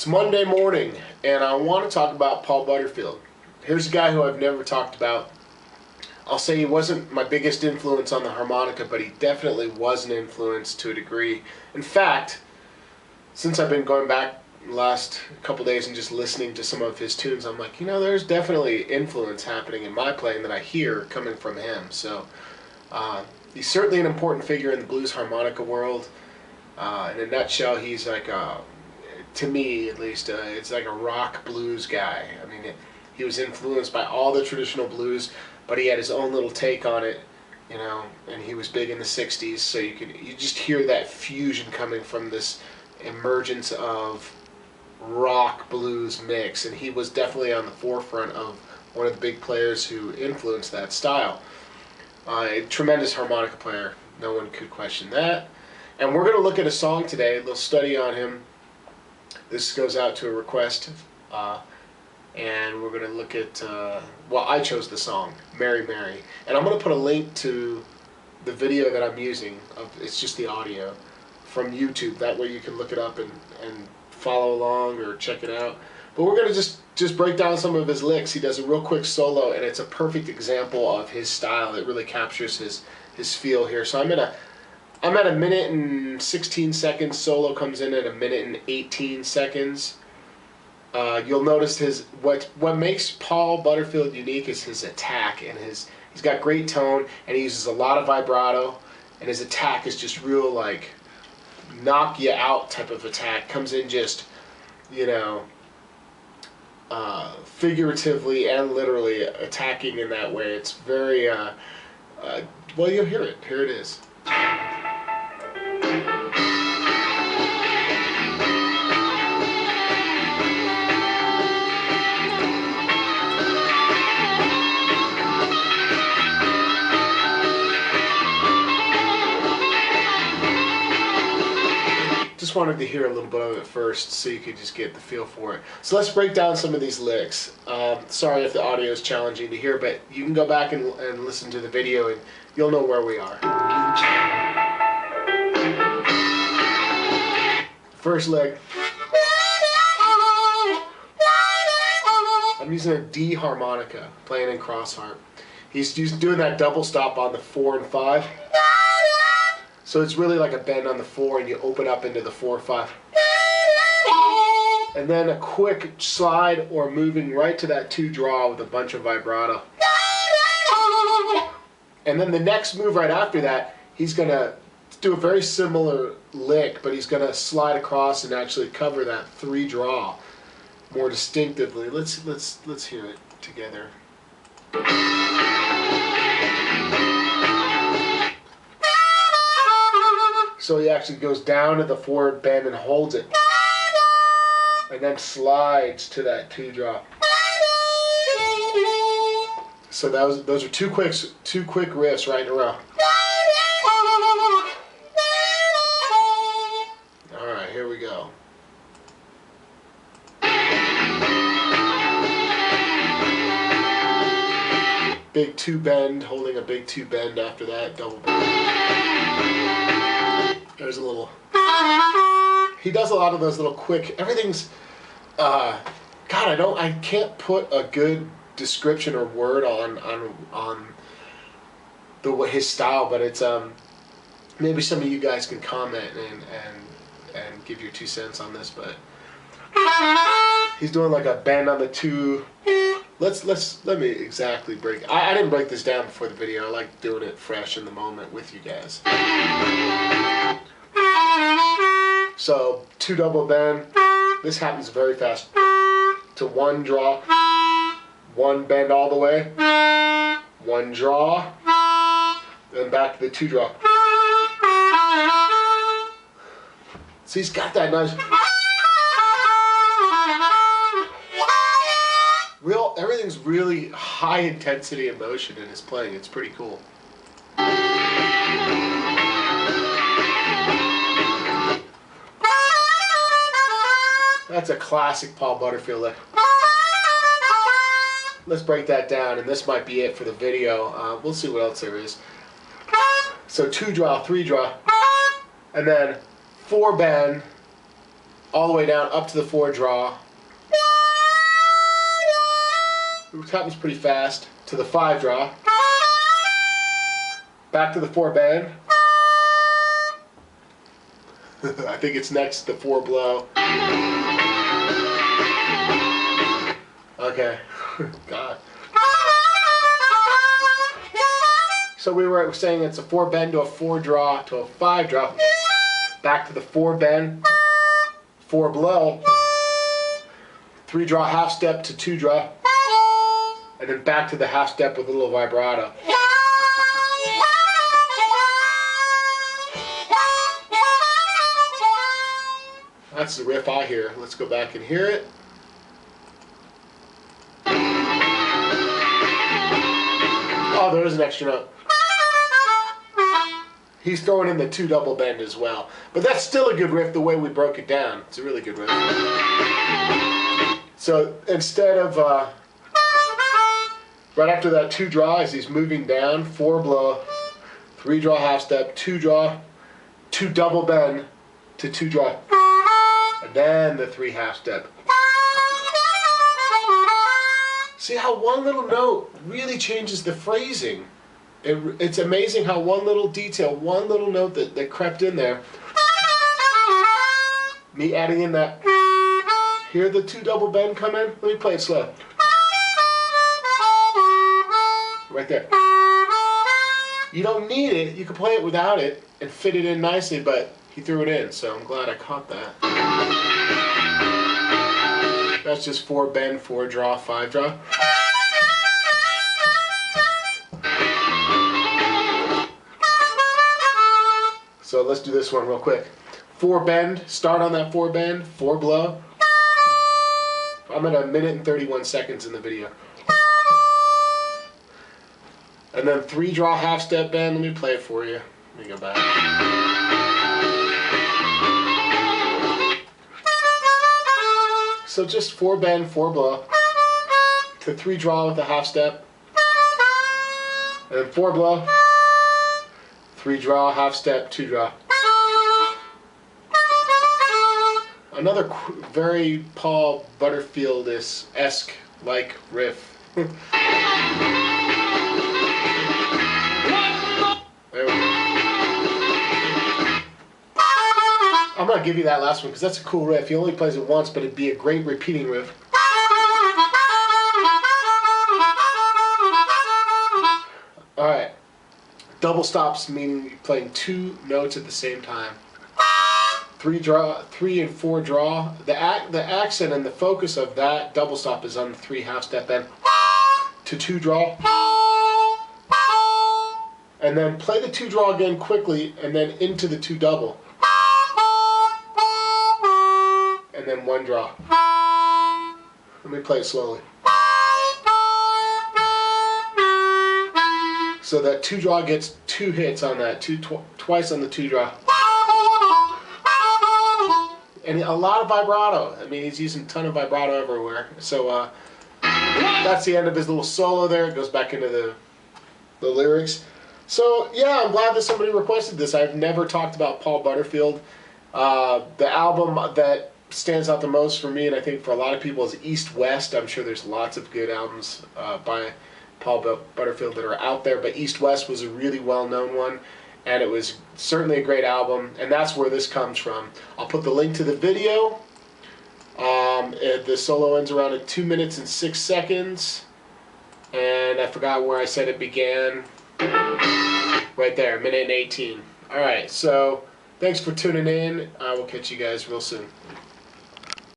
It's Monday morning, and I want to talk about Paul Butterfield. Here's a guy who I've never talked about. I'll say he wasn't my biggest influence on the harmonica, but he definitely was an influence to a degree. In fact, since I've been going back the last couple days and just listening to some of his tunes, I'm like, there's definitely influence happening in my playing that I hear coming from him. So he's certainly an important figure in the blues harmonica world. In a nutshell, he's like to me at least, it's like a rock blues guy. I mean, he was influenced by all the traditional blues, but he had his own little take on it, and he was big in the 60s, so you just hear that fusion coming from this emergence of rock blues mix, and he was definitely on the forefront of one of the big players who influenced that style. A tremendous harmonica player, no one could question that. And we're going to look at a song today, a little study on him. This goes out to a request, and we're going to look at, I chose the song, Mary Mary. And I'm going to put a link to the video that I'm using, it's just the audio, from YouTube. That way you can look it up and follow along or check it out. But we're going to just break down some of his licks. He does a real quick solo, and it's a perfect example of his style. It really captures his feel here. So I'm at a minute and 16 seconds. Solo comes in at a minute and 18 seconds. You'll notice what makes Paul Butterfield unique is his attack, and he's got great tone, and he uses a lot of vibrato, and his attack is just real, like, knock you out type of attack. Comes in just, figuratively and literally attacking in that way. It's very, well, you'll hear it. Here it is. Just wanted to hear a little bit of it first so you could just get the feel for it. So let's break down some of these licks. Sorry if the audio is challenging to hear, but you can go back and listen to the video and you'll know where we are. First lick. I'm using a D harmonica, playing in cross harp. He's doing that double stop on the 4 and 5. So it's really like a bend on the 4, and you open up into the 4/5. And then a quick slide or moving right to that 2 draw with a bunch of vibrato. And then the next move right after that, he's going to do a very similar lick, but he's going to slide across and actually cover that 3 draw more distinctively. Let's hear it together. So he actually goes down to the 4 bend and holds it, and then slides to that 2 draw. So those are two quick riffs right in a row. All right, here we go. Big 2 bend, holding a big 2 bend after that, double bend. There's a little. He does a lot of those little quick. Everything's. God, I can't put a good description or word on his style, but it's maybe some of you guys can comment and give your 2 cents on this, but he's doing like a bend on the 2. Let me exactly break. I didn't break this down before the video. I like doing it fresh in the moment with you guys. So 2 double bend. This happens very fast. To 1 draw, 1 bend all the way, 1 draw, then back to the 2 draw. So he's got that nice. Everything's really high intensity emotion in his playing. It's pretty cool. That's a classic Paul Butterfield lick. Let's break that down, and this might be it for the video. We'll see what else there is. So 2 draw, 3 draw, and then 4 bend, all the way down up to the 4 draw. It happens pretty fast. To the 5 draw. Back to the 4 bend. I think it's next to 4 blow. Okay. God. So we were saying it's a 4 bend to a 4 draw to a 5 draw. Back to the 4 bend, 4 blow, 3 draw half step to 2 draw, and then back to the half step with a little vibrato. That's the riff I hear. Let's go back and hear it. Oh, there's an extra note. He's throwing in the 2 double bend as well. But that's still a good riff the way we broke it down. It's a really good riff. So instead of, right after that 2 draw, as he's moving down, 4 blow, 3 draw half step, 2 draw, 2 double bend to 2 draw, and then the 3 half step. See how one little note really changes the phrasing. It's amazing how one little detail, one little note that crept in there, me adding in that, hear the 2 double bend come in? Let me play it slow. Right there. You don't need it, you can play it without it and fit it in nicely, but he threw it in, so I'm glad I caught that. That's just 4 bend, 4 draw, 5 draw. So let's do this one real quick. 4 bend, start on that 4 bend, 4 blow. I'm at 1 minute and 31 seconds in the video. And then 3 draw half step bend, let me play it for you. Let me go back. So just 4 bend, 4 blow, to 3 draw with a half step, and then 4 blow, 3 draw, half step, 2 draw. Another very Paul Butterfield-esque like riff. There we go. I'm going to give you that last one because that's a cool riff. He only plays it once, but it'd be a great repeating riff. Alright. Double stops meaning playing 2 notes at the same time. 3 and 4 draw. The accent and the focus of that double stop is on the 3 half step bend to 2 draw. And then play the 2 draw again quickly and then into the 2 double. And then 1 draw. Let me play it slowly. So that 2 draw gets 2 hits on that, twice on the 2 draw. And a lot of vibrato. I mean, he's using a ton of vibrato everywhere. So that's the end of his little solo there. It goes back into the lyrics. So yeah, I'm glad that somebody requested this. I've never talked about Paul Butterfield. The album that stands out the most for me, and I think for a lot of people, is East West. I'm sure there's lots of good albums by Paul Butterfield that are out there, but East West was a really well-known one, and it was certainly a great album, and that's where this comes from. I'll put the link to the video. The solo ends around at 2 minutes and 6 seconds, and I forgot where I said it began. Right there, 1 minute and 18. Alright, so thanks for tuning in. I will catch you guys real soon.